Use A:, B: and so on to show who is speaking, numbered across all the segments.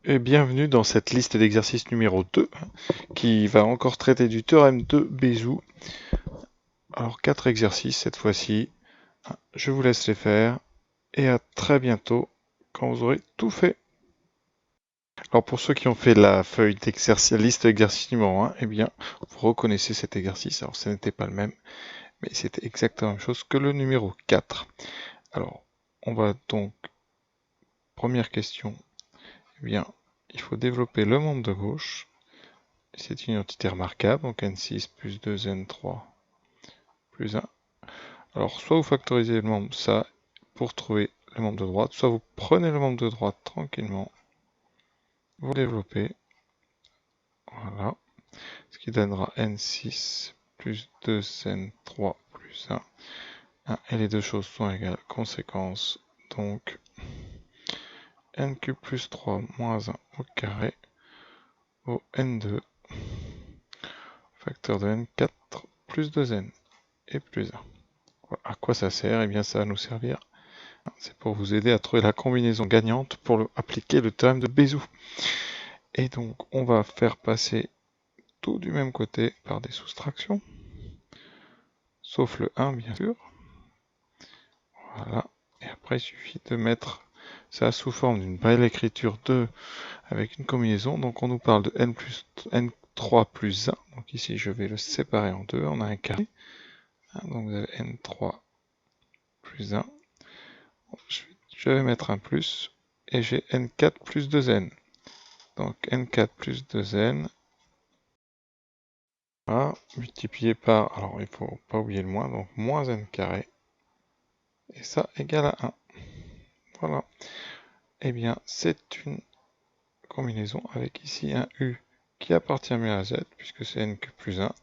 A: Et bienvenue dans cette liste d'exercices numéro 2 qui va encore traiter du théorème de Bézout. Alors 4 exercices cette fois-ci, je vous laisse les faire et à très bientôt quand vous aurez tout fait. Alors pour ceux qui ont fait la feuille d'exercice, la liste d'exercices numéro 1, eh bien vous reconnaissez cet exercice. Alors ce n'était pas le même, mais c'était exactement la même chose que le numéro 4. Alors on va donc, première question, eh bien il faut développer le membre de gauche. C'est une identité remarquable, donc n6 plus 2n3 plus 1. Alors, soit vous factorisez le membre ça pour trouver le membre de droite, soit vous prenez le membre de droite tranquillement, vous développez, voilà, ce qui donnera n6 plus 2n3 plus 1. Et les deux choses sont égales, conséquence, donc n cube plus 3 moins 1 au carré au n2, facteur de n4 plus 2n et plus 1. À quoi ça sert? Eh bien ça va nous servir, c'est pour vous aider à trouver la combinaison gagnante pour appliquer le théorème de Bézout. Et donc on va faire passer tout du même côté par des soustractions, sauf le 1 bien sûr. Voilà, et après il suffit de mettre ça sous forme d'une belle écriture 2 avec une combinaison. Donc on nous parle de n3 plus 1, donc ici je vais le séparer en deux, on a un carré, donc vous avez n3 plus 1, je vais mettre un plus, et j'ai n4 plus 2n. Donc n4 plus 2n, voilà, multiplié par, alors il ne faut pas oublier le moins, donc moins n carré, et ça égale à 1. Voilà. Eh bien, c'est une combinaison avec ici un u qui appartient bien à z, puisque c'est n plus 1,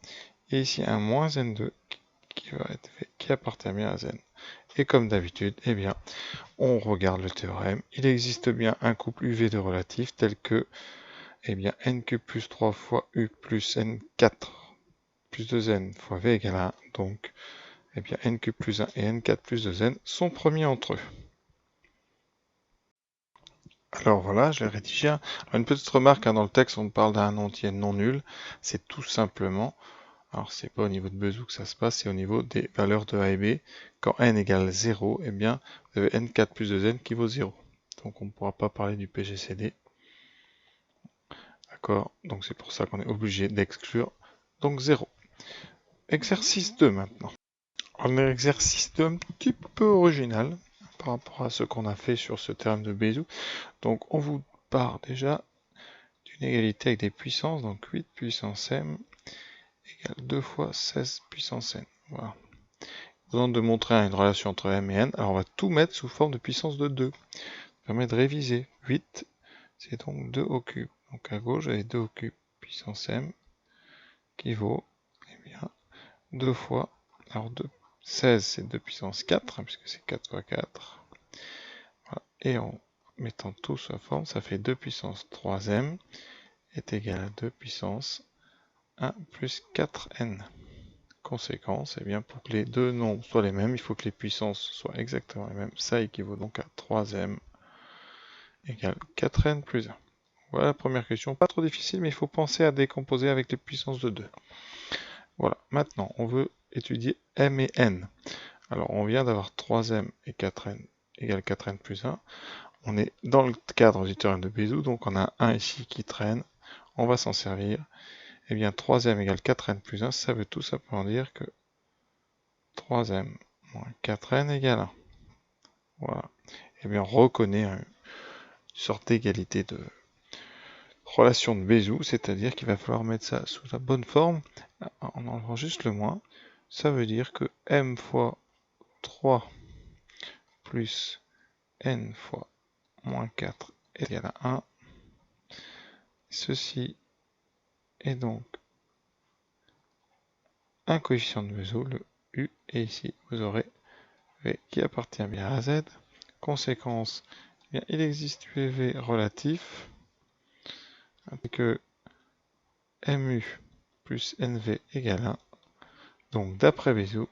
A: et ici un moins n2 qui appartient bien à z. Et comme d'habitude, eh bien, on regarde le théorème. Il existe bien un couple UV de relatifs tel que, eh bien, n plus 3 fois u plus n4 plus 2n fois v égale à 1. Donc, eh bien, n plus 1 et n4 plus 2n sont premiers entre eux. Alors voilà, je l'ai rédigé. Alors, une petite remarque, dans le texte, on parle d'un entier non nul. C'est tout simplement, alors c'est pas au niveau de Bézout que ça se passe, c'est au niveau des valeurs de a et b. Quand n égale 0, eh bien, vous avez n4 plus 2n qui vaut 0. Donc on ne pourra pas parler du PGCD. D'accord? Donc c'est pour ça qu'on est obligé d'exclure. Donc 0. Exercice 2 maintenant. Un exercice 2 un petit peu original par rapport à ce qu'on a fait sur ce théorème de Bézout. Donc on vous part déjà d'une égalité avec des puissances, donc 8 puissance m égale 2 fois 16 puissance n. Voilà. On vous demande de montrer une relation entre m et n. Alors on va tout mettre sous forme de puissance de 2. Ça permet de réviser. 8, c'est donc 2 au cube. Donc à gauche, vous avez 2 au cube puissance m qui vaut, eh bien, 2 fois, alors 16 c'est 2 puissance 4, puisque c'est 4 fois 4. Voilà. Et en mettant tout sous forme, ça fait 2 puissance 3m est égal à 2 puissance 1 plus 4n. Conséquence, eh bien, pour que les deux nombres soient les mêmes, il faut que les puissances soient exactement les mêmes. Ça équivaut donc à 3m égale 4n plus 1. Voilà la première question. Pas trop difficile, mais il faut penser à décomposer avec les puissances de 2. Voilà, maintenant, on veut étudier m et n. Alors, on vient d'avoir 3m et 4n égale 4n plus 1. On est dans le cadre du théorème de Bézout, donc on a 1 ici qui traîne. On va s'en servir. Eh bien, 3m égale 4n plus 1, ça veut tout simplement dire que 3m moins 4n égale 1. Voilà. Eh bien, on reconnaît une sorte d'égalité de relation de Bézout, c'est-à-dire qu'il va falloir mettre ça sous la bonne forme en enlevant juste le moins. Ça veut dire que m fois 3 plus n fois moins 4 est égal à 1. Ceci est donc un coefficient de Bézout, le u, et ici vous aurez v qui appartient bien à z. Conséquence, eh bien, il existe UV relatif, que mu plus nv égale 1. Donc d'après Bézout,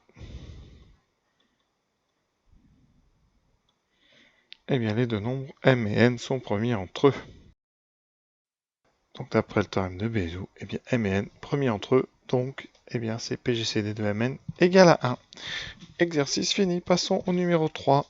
A: eh bien, les deux nombres m et n sont premiers entre eux. Donc d'après le théorème de Bézout, eh bien M et N, premier entre eux, donc eh bien c'est PGCD de Mn égale à 1. Exercice fini, passons au numéro 3.